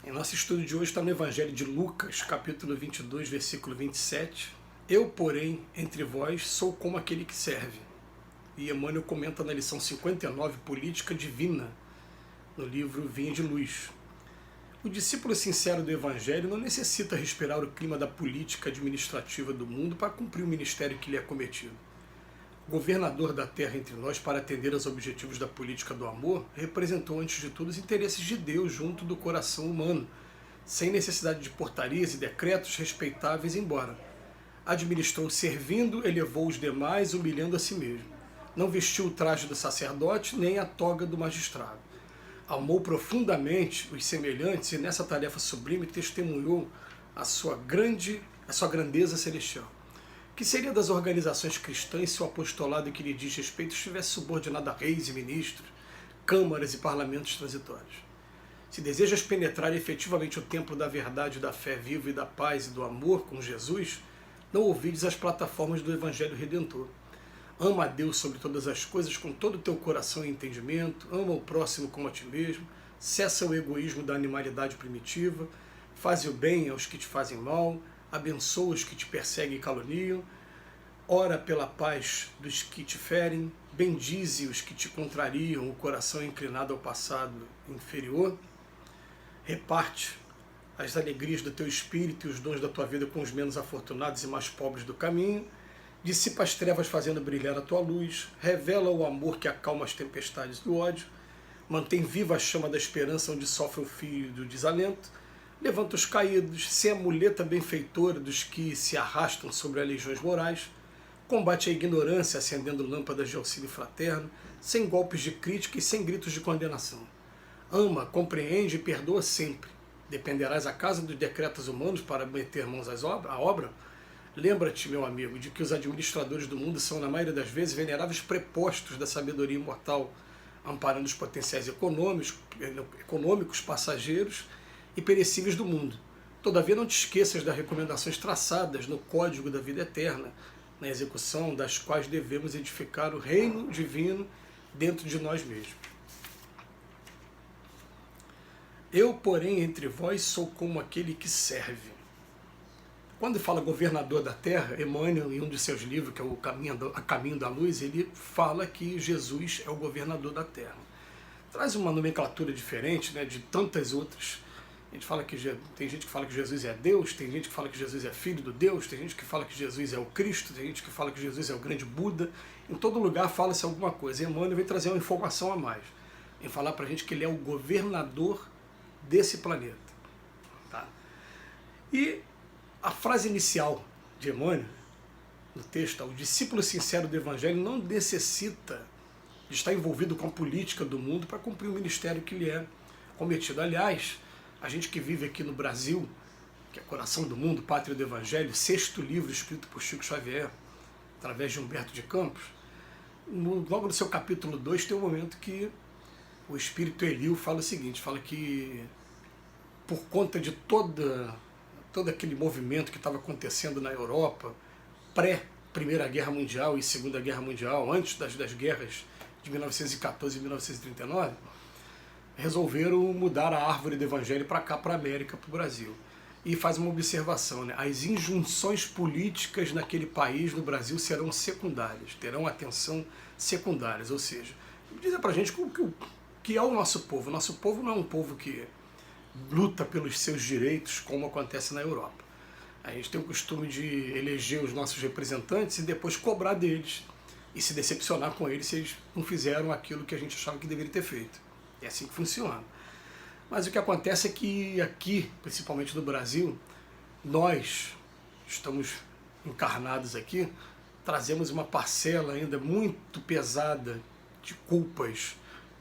Em nosso estudo de hoje está no Evangelho de Lucas, capítulo 22, versículo 27. Eu, porém, entre vós, sou como aquele que serve. E Emmanuel comenta na lição 59, Política Divina, no livro Vinha de Luz. O discípulo sincero do Evangelho não necessita respirar o clima da política administrativa do mundo para cumprir o ministério que lhe é cometido. O governador da terra entre nós, para atender aos objetivos da política do amor, representou antes de tudo os interesses de Deus junto do coração humano, sem necessidade de portarias e decretos respeitáveis, embora administrou servindo, elevou os demais, humilhando a si mesmo. Não vestiu o traje do sacerdote, nem a toga do magistrado. Amou profundamente os semelhantes e nessa tarefa sublime testemunhou a sua grandeza celestial. Que seria das organizações cristãs se o apostolado que lhe diz respeito estivesse subordinado a reis e ministros, câmaras e parlamentos transitórios? Se desejas penetrar efetivamente o templo da verdade, da fé viva e da paz e do amor com Jesus, não ouvides as plataformas do Evangelho Redentor. Ama a Deus sobre todas as coisas com todo o teu coração e entendimento, ama o próximo como a ti mesmo, cessa o egoísmo da animalidade primitiva, faz o bem aos que te fazem mal, abençoa os que te perseguem e caluniam, ora pela paz dos que te ferem, bendize os que te contrariam, o coração inclinado ao passado inferior, reparte as alegrias do teu espírito e os dons da tua vida com os menos afortunados e mais pobres do caminho, dissipa as trevas fazendo brilhar a tua luz, revela o amor que acalma as tempestades do ódio, mantém viva a chama da esperança onde sofre o fio do desalento, levanta os caídos, se a muleta benfeitora dos que se arrastam sobre as legiões morais, combate a ignorância acendendo lâmpadas de auxílio fraterno, sem golpes de crítica e sem gritos de condenação. Ama, compreende e perdoa sempre. Dependerás acaso dos decretos humanos para meter mãos à obra? Lembra-te, meu amigo, de que os administradores do mundo são, na maioria das vezes, veneráveis prepostos da sabedoria imortal, amparando os potenciais econômicos, passageiros e perecíveis do mundo. Todavia, não te esqueças das recomendações traçadas no Código da Vida Eterna, na execução das quais devemos edificar o reino divino dentro de nós mesmos. Eu, porém, entre vós sou como aquele que serve. Quando fala governador da terra, Emmanuel, em um de seus livros, que é o Caminho da Luz, ele fala que Jesus é o governador da terra. Traz uma nomenclatura diferente, né, de tantas outras. A gente fala que tem gente que fala que Jesus é Deus, tem gente que fala que Jesus é filho do Deus, tem gente que fala que Jesus é o Cristo, tem gente que fala que Jesus é o grande Buda. Em todo lugar fala-se alguma coisa. Emmanuel vem trazer uma informação a mais, em falar para a gente que ele é o governador desse planeta. Tá? E a frase inicial de Emmanuel, no texto, o discípulo sincero do Evangelho não necessita de estar envolvido com a política do mundo para cumprir o ministério que lhe é cometido. Aliás, a gente que vive aqui no Brasil, que é coração do mundo, pátria do Evangelho, sexto livro escrito por Chico Xavier, através de Humberto de Campos, logo no seu capítulo 2 tem um momento que o espírito Eliu fala o seguinte, fala que por conta de todo aquele movimento que estava acontecendo na Europa, pré-Primeira Guerra Mundial e Segunda Guerra Mundial, antes das guerras de 1914 e 1939, resolveram mudar a árvore do Evangelho para cá, para a América, para o Brasil. E faz uma observação, né? As injunções políticas naquele país, no Brasil, serão secundárias, terão atenção secundárias, ou seja, diz para a gente o que é o nosso povo. O nosso povo não é um povo que luta pelos seus direitos, como acontece na Europa. A gente tem o costume de eleger os nossos representantes e depois cobrar deles e se decepcionar com eles se eles não fizeram aquilo que a gente achava que deveria ter feito. É assim que funciona. Mas o que acontece é que aqui, principalmente no Brasil, nós estamos encarnados aqui, trazemos uma parcela ainda muito pesada de culpas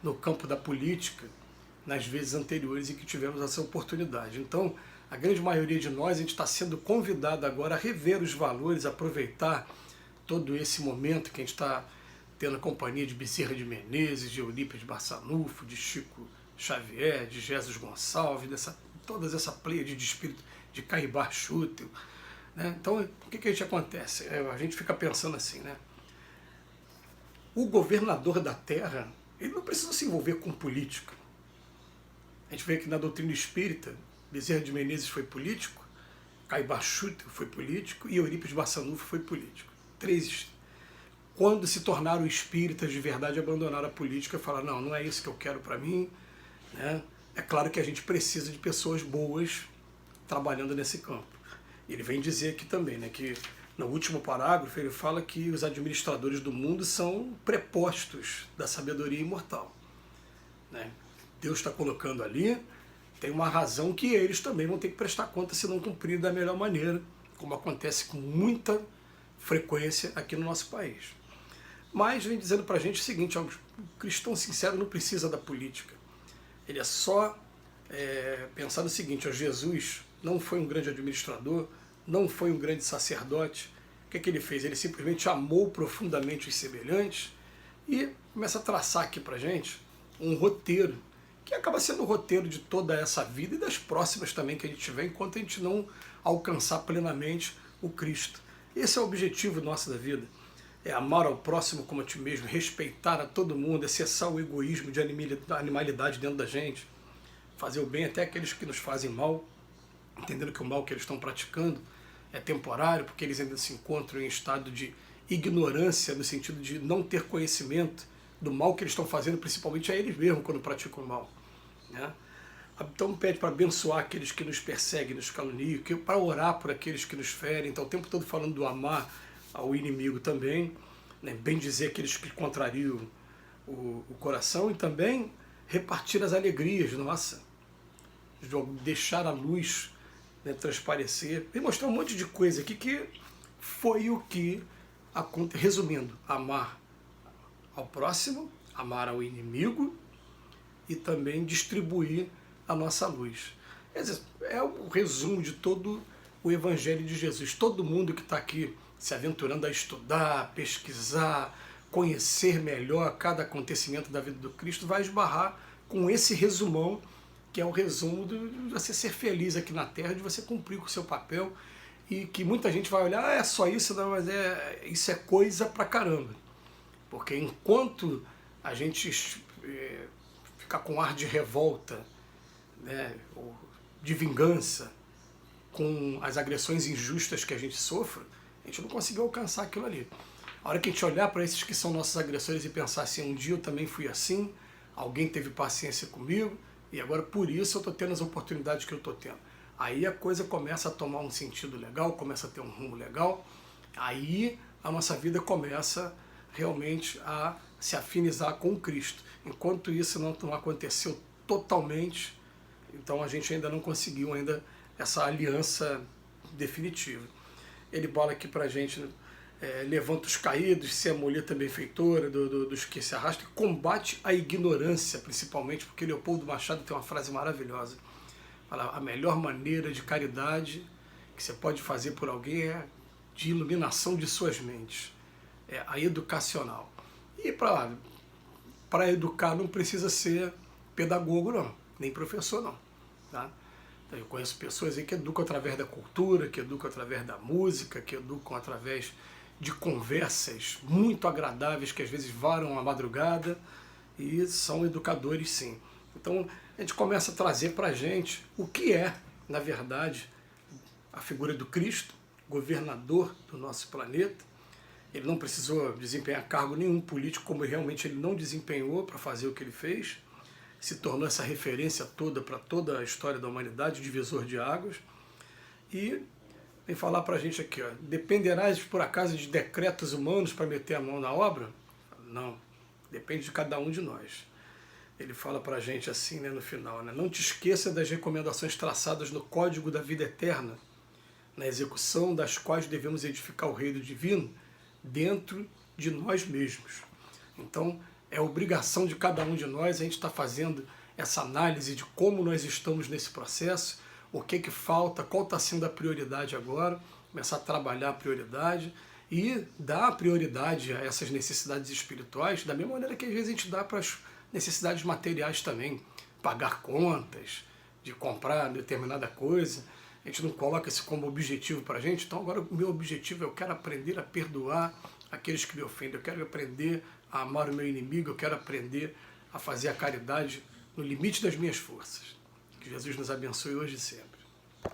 no campo da política, nas vezes anteriores em que tivemos essa oportunidade. Então, a grande maioria de nós, a gente está sendo convidado agora a rever os valores, aproveitar todo esse momento que a gente está tendo a companhia de Bezerra de Menezes, de Eurípides Barçanufo, de Chico Xavier, de Jesus Gonçalves, toda essa pleiade de espírito de Caibar Chútil. Né? Então, o que a gente acontece? A gente fica pensando assim, né? O governador da terra, ele não precisa se envolver com política. A gente vê que na doutrina espírita, Bezerra de Menezes foi político, Caio Bachuto foi político e Eurípides Barçanufo foi político. Três. Quando se tornaram espíritas de verdade, abandonaram a política e falaram, não, não é isso que eu quero para mim. Né? É claro que a gente precisa de pessoas boas trabalhando nesse campo. Ele vem dizer aqui também, né, que no último parágrafo ele fala que os administradores do mundo são prepostos da sabedoria imortal. Né? Deus está colocando ali, tem uma razão que eles também vão ter que prestar conta se não cumprir da melhor maneira, como acontece com muita frequência aqui no nosso país. Mas vem dizendo para a gente o seguinte, ó, o cristão sincero não precisa da política. Ele é só pensar no seguinte, ó, Jesus não foi um grande administrador, não foi um grande sacerdote. O que ele fez? Ele simplesmente amou profundamente os semelhantes e começa a traçar aqui para a gente um roteiro, que acaba sendo o roteiro de toda essa vida e das próximas também que a gente tiver, enquanto a gente não alcançar plenamente o Cristo. Esse é o objetivo nosso da vida. É amar ao próximo como a ti mesmo, respeitar a todo mundo, é cessar o egoísmo de animalidade dentro da gente, fazer o bem até aqueles que nos fazem mal, entendendo que o mal que eles estão praticando é temporário, porque eles ainda se encontram em estado de ignorância, no sentido de não ter conhecimento do mal que eles estão fazendo, principalmente a eles mesmos quando praticam o mal. Né? Então pede para abençoar aqueles que nos perseguem, nos caluniam, para orar por aqueles que nos ferem. Então o tempo todo falando do amar ao inimigo também, né? Bem dizer aqueles que contrariam o coração e também repartir as alegrias, nossa, deixar a luz, né, transparecer, e mostrar um monte de coisa aqui que foi o que aconteceu. Resumindo, amar ao próximo, amar ao inimigo e também distribuir a nossa luz. É o resumo de todo o Evangelho de Jesus. Todo mundo que está aqui se aventurando a estudar, pesquisar, conhecer melhor cada acontecimento da vida do Cristo, vai esbarrar com esse resumão, que é o resumo de você ser feliz aqui na Terra, de você cumprir com o seu papel, e que muita gente vai olhar, é só isso, não, mas isso é coisa pra caramba. Porque enquanto a gente ficar com ar de revolta, né, ou de vingança, com as agressões injustas que a gente sofre, a gente não conseguiu alcançar aquilo ali. A hora que a gente olhar para esses que são nossos agressores e pensar assim, um dia eu também fui assim, alguém teve paciência comigo, e agora por isso eu estou tendo as oportunidades que eu estou tendo. Aí a coisa começa a tomar um sentido legal, começa a ter um rumo legal, aí a nossa vida começa realmente a se afinizar com Cristo. Enquanto isso não aconteceu totalmente, então a gente ainda não conseguiu ainda essa aliança definitiva. Ele bola aqui pra gente, levanta os caídos, se a muleta benfeitora dos que se arrastam, combate a ignorância, principalmente, porque Leopoldo Machado tem uma frase maravilhosa. Fala, a melhor maneira de caridade que você pode fazer por alguém é de iluminação de suas mentes. É a educacional. E para educar não precisa ser pedagogo, não, nem professor, não. Tá? Eu conheço pessoas aí que educam através da cultura, que educam através da música, que educam através de conversas muito agradáveis, que às vezes varam a madrugada, e são educadores sim. Então a gente começa a trazer para a gente o que é, na verdade, a figura do Cristo, governador do nosso planeta. Ele não precisou desempenhar cargo nenhum político, como realmente ele não desempenhou para fazer o que ele fez. Se tornou essa referência toda para toda a história da humanidade, divisor de águas. E vem falar para a gente aqui, ó, dependerás por acaso de decretos humanos para meter a mão na obra? Não, depende de cada um de nós. Ele fala para a gente assim, né, no final, né, não te esqueça das recomendações traçadas no Código da Vida Eterna, na execução das quais devemos edificar o reino divino dentro de nós mesmos. Então, é obrigação de cada um de nós, a gente está fazendo essa análise de como nós estamos nesse processo, o que falta, qual está sendo a prioridade agora, começar a trabalhar a prioridade e dar prioridade a essas necessidades espirituais, da mesma maneira que às vezes a gente dá para as necessidades materiais também, pagar contas, de comprar determinada coisa, a gente não coloca isso como objetivo para a gente. Então agora o meu objetivo é eu quero aprender a perdoar aqueles que me ofendem, eu quero aprender a amar o meu inimigo, eu quero aprender a fazer a caridade no limite das minhas forças. Que Jesus nos abençoe hoje e sempre.